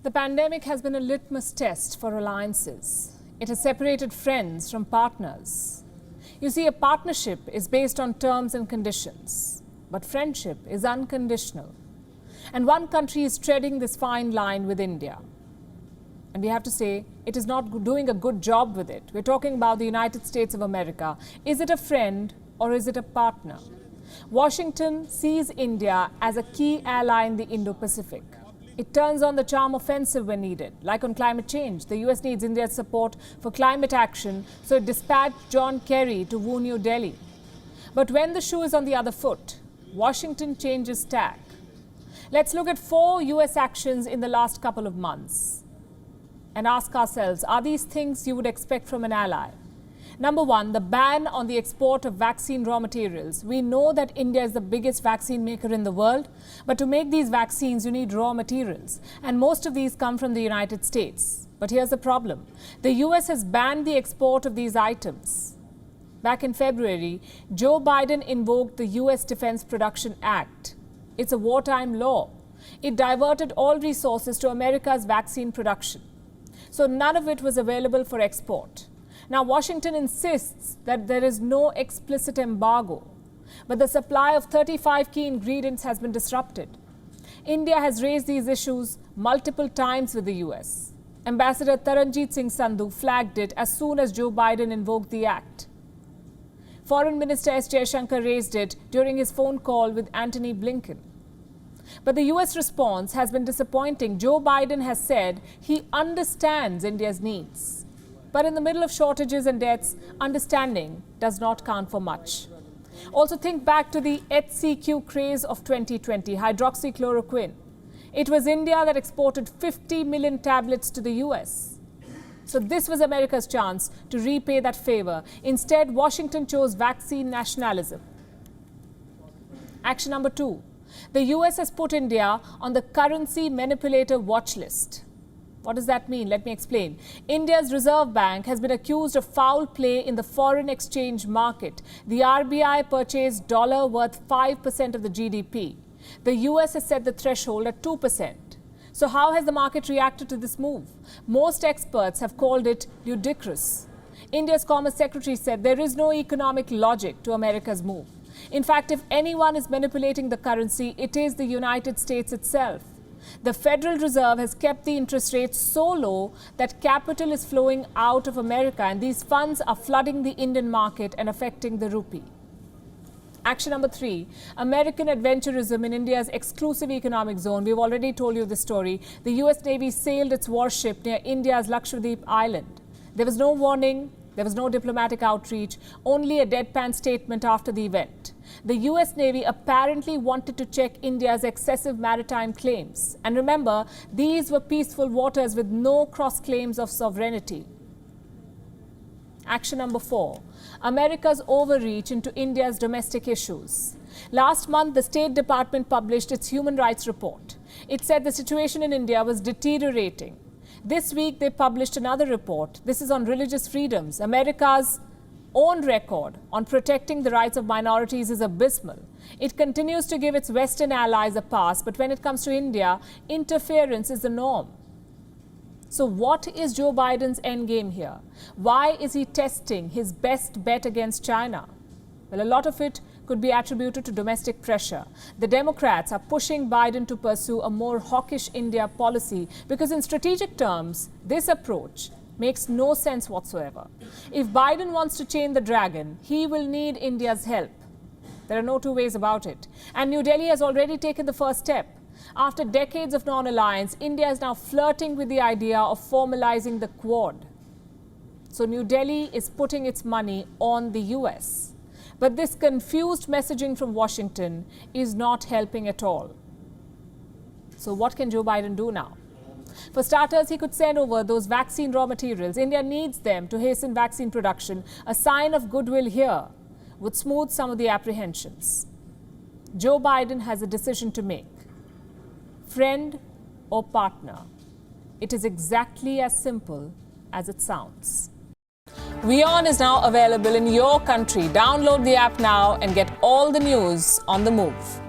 The pandemic has been a litmus test for alliances. It has separated friends from partners. You see, a partnership is based on terms and conditions, but friendship is unconditional. And one country is treading this fine line with India. And we have to say, it is not doing a good job with it. We're talking about the United States of America. Is it a friend or is it a partner? Washington sees India as a key ally in the Indo-Pacific. It turns on the charm offensive when needed. Like on climate change, the US needs India's support for climate action, so it dispatched John Kerry to woo New Delhi. But when the shoe is on the other foot, Washington changes tack. Let's look at 4 US actions in the last couple of months and ask ourselves, are these things you would expect from an ally? Number 1, the ban on the export of vaccine raw materials. We know that India is the biggest vaccine maker in the world, but to make these vaccines, you need raw materials. And most of these come from the United States. But here's the problem. The US has banned the export of these items. Back in February, Joe Biden invoked the US Defense Production Act. It's a wartime law. It diverted all resources to America's vaccine production. So none of it was available for export. Now, Washington insists that there is no explicit embargo, but the supply of 35 key ingredients has been disrupted. India has raised these issues multiple times with the US. Ambassador Taranjeet Singh Sandhu flagged it as soon as Joe Biden invoked the act. Foreign Minister S. Jaishankar raised it during his phone call with Antony Blinken. But the US response has been disappointing. Joe Biden has said he understands India's needs. But in the middle of shortages and deaths, understanding does not count for much. Also think back to the HCQ craze of 2020, hydroxychloroquine. It was India that exported 50 million tablets to the US. So this was America's chance to repay that favor. Instead, Washington chose vaccine nationalism. Action number 2. The US has put India on the currency manipulator watch list. What does that mean? Let me explain. India's Reserve Bank has been accused of foul play in the foreign exchange market. The RBI purchased dollar worth 5% of the GDP. The US has set the threshold at 2%. So how has the market reacted to this move? Most experts have called it ludicrous. India's Commerce Secretary said there is no economic logic to America's move. In fact, if anyone is manipulating the currency, it is the United States itself. The Federal Reserve has kept the interest rates so low that capital is flowing out of America, and these funds are flooding the Indian market and affecting the rupee. Action number 3, American adventurism in India's exclusive economic zone. We've already told you the story. The US Navy sailed its warship near India's Lakshadweep island. There was no warning, there was no diplomatic outreach, only a deadpan statement after the event. The US Navy apparently wanted to check India's excessive maritime claims. And remember, these were peaceful waters with no cross-claims of sovereignty. Action number 4, America's overreach into India's domestic issues. Last month, the State Department published its human rights report. It said the situation in India was deteriorating. This week, they published another report. This is on religious freedoms. America's own record on protecting the rights of minorities is abysmal. It continues to give its Western allies a pass, but when it comes to India, interference is the norm. So what is Joe Biden's endgame here? Why is he testing his best bet against China? Well, a lot of it could be attributed to domestic pressure. The Democrats are pushing Biden to pursue a more hawkish India policy because in strategic terms, this approach makes no sense whatsoever. If Biden wants to chain the dragon, he will need India's help. There are no two ways about it. And New Delhi has already taken the first step. After decades of non-alliance, India is now flirting with the idea of formalizing the Quad. So New Delhi is putting its money on the US. But this confused messaging from Washington is not helping at all. So what can Joe Biden do now? For starters, he could send over those vaccine raw materials. India needs them to hasten vaccine production. A sign of goodwill here would smooth some of the apprehensions. Joe Biden has a decision to make. Friend or partner? It is exactly as simple as it sounds. WION is now available in your country. Download the app now and get all the news on the move.